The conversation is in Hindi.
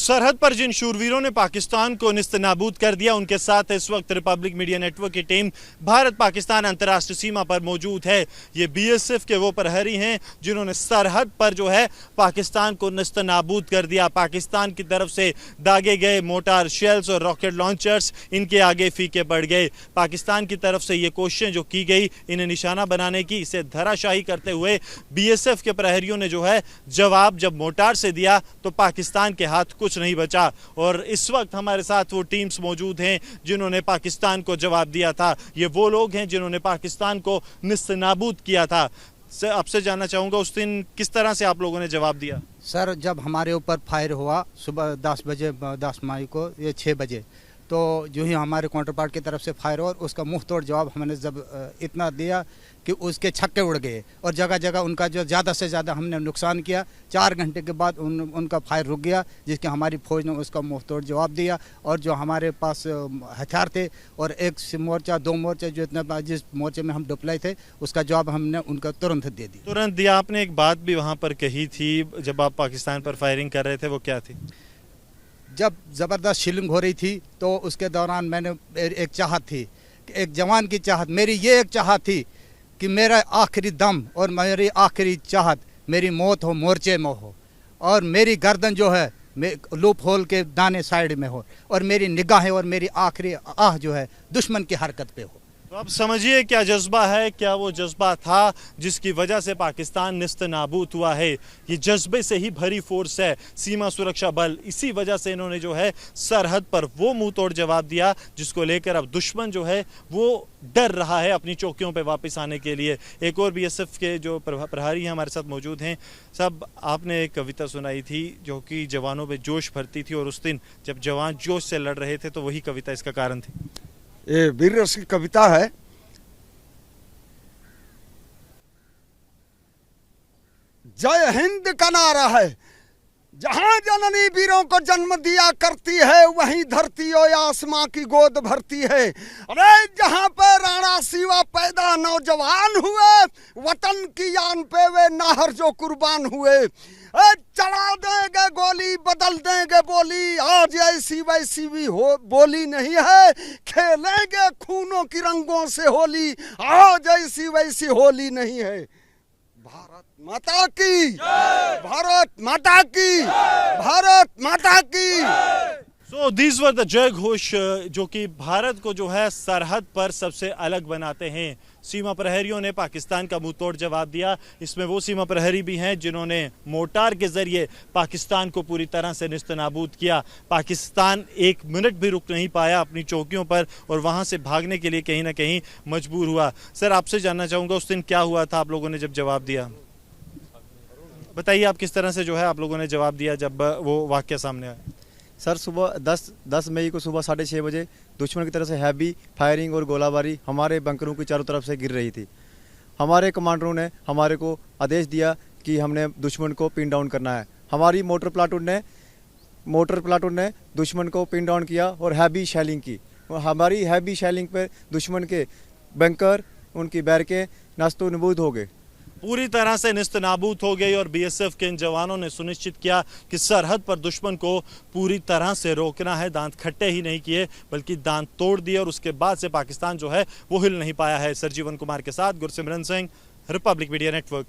सरहद पर जिन शूरवीरों ने पाकिस्तान को निस्तनाबूद कर दिया, उनके साथ इस वक्त रिपब्लिक मीडिया नेटवर्क की टीम भारत पाकिस्तान अंतर्राष्ट्रीय सीमा पर मौजूद है। ये बीएसएफ के वो प्रहरी हैं जिन्होंने सरहद पर जो है पाकिस्तान को निस्तनाबूद कर दिया। पाकिस्तान की तरफ से दागे गए मोटार शेल्स और रॉकेट लॉन्चर्स इनके आगे फीके पड़ गए। पाकिस्तान की तरफ से ये कोशिशें जो की गई इन्हें निशाना बनाने की, इसे धराशाही करते हुए बीएसएफ के प्रहरियों ने जो है जवाब जब मोटार से दिया तो पाकिस्तान के हाथ कुछ नहीं बचा। और इस वक्त हमारे साथ वो टीम्स मौजूद हैं जिन्होंने पाकिस्तान को जवाब दिया था। ये वो लोग हैं जिन्होंने पाकिस्तान को निस्तनाबूद किया था। सर, आपसे जानना चाहूँगा उस दिन किस तरह से आप लोगों ने जवाब दिया? सर, जब हमारे ऊपर फायर हुआ सुबह 10 बजे 10 मई को, ये 6 बजे, तो जो ही हमारे काउंटर पार्ट की तरफ से फायर हुआ और उसका मुंह तोड़ जवाब हमने जब इतना दिया कि उसके छक्के उड़ गए और जगह जगह उनका जो ज़्यादा से ज़्यादा हमने नुकसान किया। 4 घंटे के बाद उनका फायर रुक गया, जिसके हमारी फौज ने उसका मुंह तोड़ जवाब दिया। और जो हमारे पास हथियार थे और एक मोर्चा 2 मोर्चे जो इतना जिस मोर्चे में हम डिप्लॉय थे उसका जवाब हमने उनका तुरंत दे दिया। तुरंत दिया। आपने एक बात भी वहाँ पर कही थी जब आप पाकिस्तान पर फायरिंग कर रहे थे, वो क्या थी? जब ज़बरदस्त शिलिंग हो रही थी तो उसके दौरान मैंने एक चाहत थी, एक जवान की चाहत, मेरी ये एक चाहत थी कि मेरा आखिरी दम और मेरी आखिरी चाहत मेरी मौत हो मोर्चे में हो और मेरी गर्दन जो है लूप होल के दाने साइड में हो और मेरी निगाहें और मेरी आखिरी आह जो है दुश्मन की हरकत पे हो। तो अब समझिए क्या जज्बा है, क्या वो जज्बा था जिसकी वजह से पाकिस्तान निस्तनाबूद हुआ है। ये जज्बे से ही भरी फोर्स है सीमा सुरक्षा बल। इसी वजह से इन्होंने जो है सरहद पर वो मुंह तोड़ जवाब दिया जिसको लेकर अब दुश्मन जो है वो डर रहा है अपनी चौकियों पे वापस आने के लिए। एक और बीएसएफ के जो प्रहरी हैं हमारे साथ मौजूद हैं। सब, आपने एक कविता सुनाई थी जो कि जवानों में जोश भरती थी और उस दिन जब जवान जोश से लड़ रहे थे तो वही कविता इसका कारण थी। ये वीर रस की कविता है। जय हिंद का नारा है, जहां जननी वीरों को जन्म दिया करती है वहीं धरती और आसमां की गोद भरती है। अरे जहां पे राणा शिवा पैदा नौजवान हुए, वतन की यान पे वे नाहर जो कुर्बान हुए। चढ़ा देंगे गोली बदल देंगे बोली, आज ऐसी वैसी भी हो बोली नहीं है, खेलेंगे खूनों की रंगों से होली, आज ऐसी वैसी होली नहीं है। भारत माता की, भारत माता की, भारत माता की। So these were the जय घोष जो कि भारत को जो है सरहद पर सबसे अलग बनाते हैं। सीमा प्रहरियों ने पाकिस्तान का मुंह तोड़ जवाब दिया। इसमें वो सीमा प्रहरी भी हैं जिन्होंने मोटार के जरिए पाकिस्तान को पूरी तरह से निस्तनाबूद किया। पाकिस्तान 1 मिनट भी रुक नहीं पाया अपनी चौकियों पर और वहां से भागने के लिए कहीं ना कहीं मजबूर हुआ। सर, आपसे जानना चाहूँगा उस दिन क्या हुआ था आप लोगों ने जब जवाब दिया? बताइए आप किस तरह से जो है आप लोगों ने जवाब दिया जब वो वाक़या सामने आया? सर, सुबह 10 मई को सुबह 6:30 बजे दुश्मन की तरफ से हैवी फायरिंग और गोलाबारी हमारे बंकरों की चारों तरफ से गिर रही थी। हमारे कमांडरों ने हमारे को आदेश दिया कि हमने दुश्मन को पिन डाउन करना है। हमारी मोटर प्लाटून ने दुश्मन को पिन डाउन किया और हैवी शेलिंग की। हमारी हैवी शेलिंग पर दुश्मन के बंकर, उनकी बैरकें नस्तो नबूद हो गए, पूरी तरह से निस्तनाबूद हो गई। और बीएसएफ के इन जवानों ने सुनिश्चित किया कि सरहद पर दुश्मन को पूरी तरह से रोकना है। दांत खट्टे ही नहीं किए बल्कि दांत तोड़ दिए और उसके बाद से पाकिस्तान जो है वो हिल नहीं पाया है। सरजीवन कुमार के साथ Gursimran Singh, Republic media network.